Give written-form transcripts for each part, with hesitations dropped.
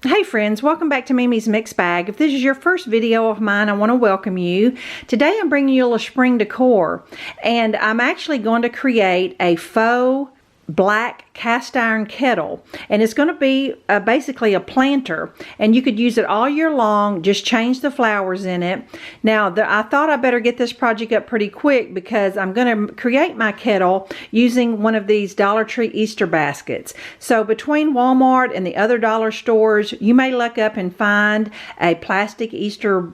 Hey friends, welcome back to Mimi's Mixed Bag. If this is your first video of mine, I want to welcome you. Today I'm bringing you a little spring decor, and I'm actually going to create a faux black cast iron kettle, and it's going to be basically a planter, and you could use it all year long. Just change the flowers in it. Now I thought I better get this project up pretty quick because I'm going to create my kettle using one of these Dollar Tree Easter baskets. So between Walmart and the other dollar stores, you may look up and find a plastic Easter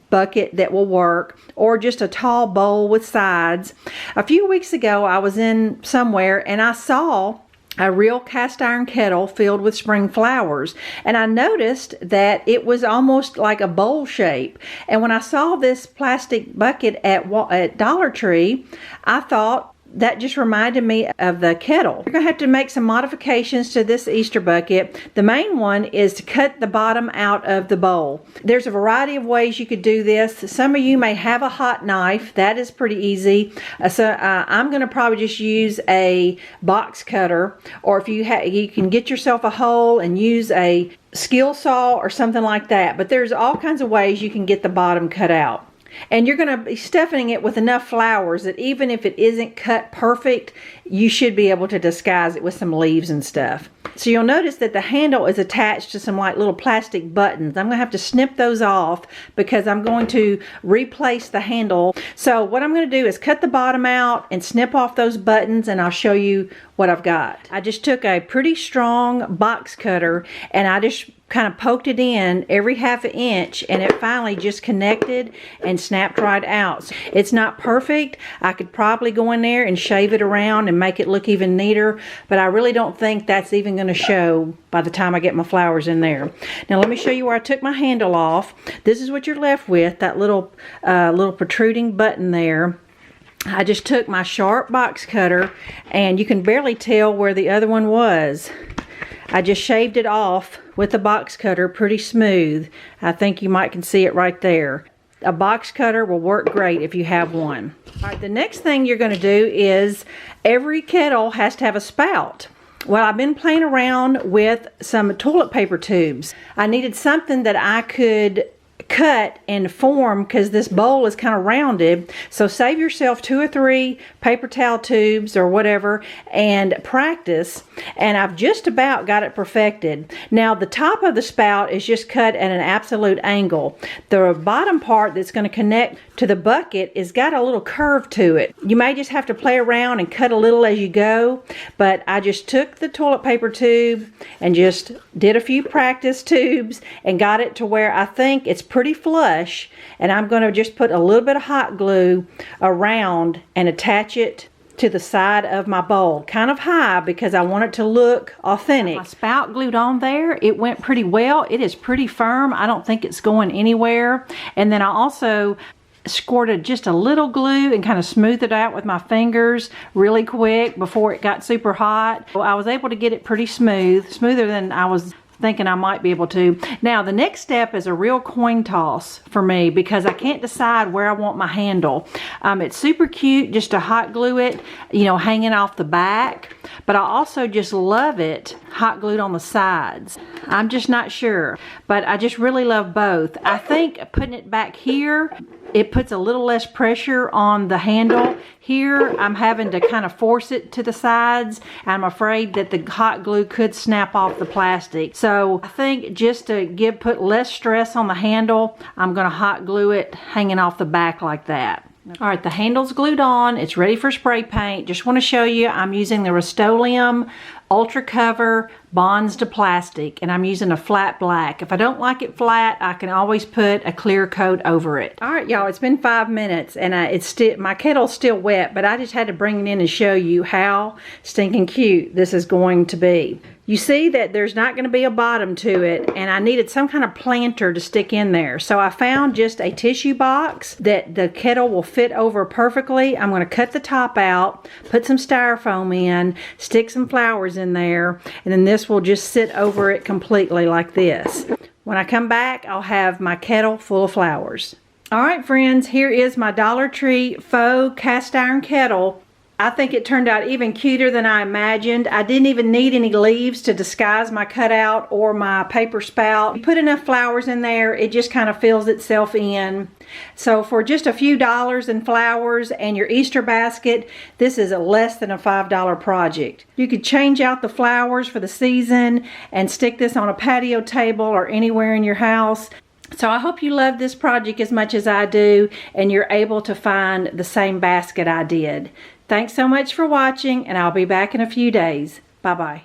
bucket that will work, or just a tall bowl with sides. A few weeks ago I was in somewhere and I saw a real cast iron kettle filled with spring flowers, and I noticed that it was almost like a bowl shape. And when I saw this plastic bucket at Dollar Tree, I thought that just reminded me of the kettle. You're gonna have to make some modifications to this Easter bucket. The main one is to cut the bottom out of the bowl. There's a variety of ways you could do this. Some of you may have a hot knife. That is pretty easy. I'm gonna probably just use a box cutter, or if you can get yourself a hole and use a skill saw or something like that. But there's all kinds of ways you can get the bottom cut out. And you're going to be stuffing it with enough flowers that even if it isn't cut perfect, you should be able to disguise it with some leaves and stuff. So you'll notice that the handle is attached to some like little plastic buttons. I'm going to have to snip those off because I'm going to replace the handle. So what I'm going to do is cut the bottom out and snip off those buttons, and I'll show you what I've got. I just took a pretty strong box cutter and I just kind of poked it in every half an inch, and it finally just connected and snapped right out. So it's not perfect. I could probably go in there and shave it around and make it look even neater, but I really don't think that's even going to show by the time I get my flowers in there. Now let me show you where I took my handle off. This is what you're left with, that little protruding button there. I just took my sharp box cutter, and you can barely tell where the other one was. I just shaved it off with the box cutter pretty smooth. I think you might can see it right there. A box cutter will work great if you have one. All right, the next thing you're going to do is every kettle has to have a spout. Well, I've been playing around with some toilet paper tubes. I needed something that I could cut and form because this bowl is kind of rounded. So save yourself 2 or 3 paper towel tubes or whatever and practice, and I've just about got it perfected. Now the top of the spout is just cut at an absolute angle. The bottom part that's going to connect to the bucket is got a little curve to it. You may just have to play around and cut a little as you go, but I just took the toilet paper tube and just did a few practice tubes and got it to where I think it's pretty flush, and I'm going to just put a little bit of hot glue around and attach it to the side of my bowl, kind of high because I want it to look authentic. My spout glued on there. It went pretty well. It is pretty firm. I don't think it's going anywhere. And then I also squirted just a little glue and kind of smoothed it out with my fingers really quick before it got super hot. So I was able to get it pretty smooth, smoother than I was thinking I might be able to. Now the next step is a real coin toss for me because I can't decide where I want my handle. It's super cute just to hot glue it, you know, hanging off the back, but I also just love it hot glued on the sides. I'm just not sure, but I just really love both. I think putting it back here, it puts a little less pressure on the handle. Here I'm having to kind of force it to the sides. I'm afraid that the hot glue could snap off the plastic. So I think just to put less stress on the handle, I'm going to hot glue it hanging off the back like that. All right, the handle's glued on. It's ready for spray paint. Just want to show you I'm using the Rust-Oleum Ultra Cover Bonds to Plastic, and I'm using a flat black. If I don't like it flat, I can always put a clear coat over it. All right, y'all, it's been 5 minutes, and my kettle's still wet, but I just had to bring it in and show you how stinking cute this is going to be. You see that there's not going to be a bottom to it, and I needed some kind of planter to stick in there. So I found just a tissue box that the kettle will fit over perfectly. I'm going to cut the top out, put some styrofoam in, stick some flowers in there, and then this will just sit over it completely like this. When I come back, I'll have my kettle full of flowers. All right, friends, here is my Dollar Tree faux cast iron kettle. I think it turned out even cuter than I imagined. I didn't even need any leaves to disguise my cutout or my paper spout. You put enough flowers in there, it just kind of fills itself in. So for just a few dollars in flowers and your Easter basket, this is a less than a $5 project. You could change out the flowers for the season and stick this on a patio table or anywhere in your house. So I hope you love this project as much as I do and you're able to find the same basket I did. Thanks so much for watching, and I'll be back in a few days. Bye-bye.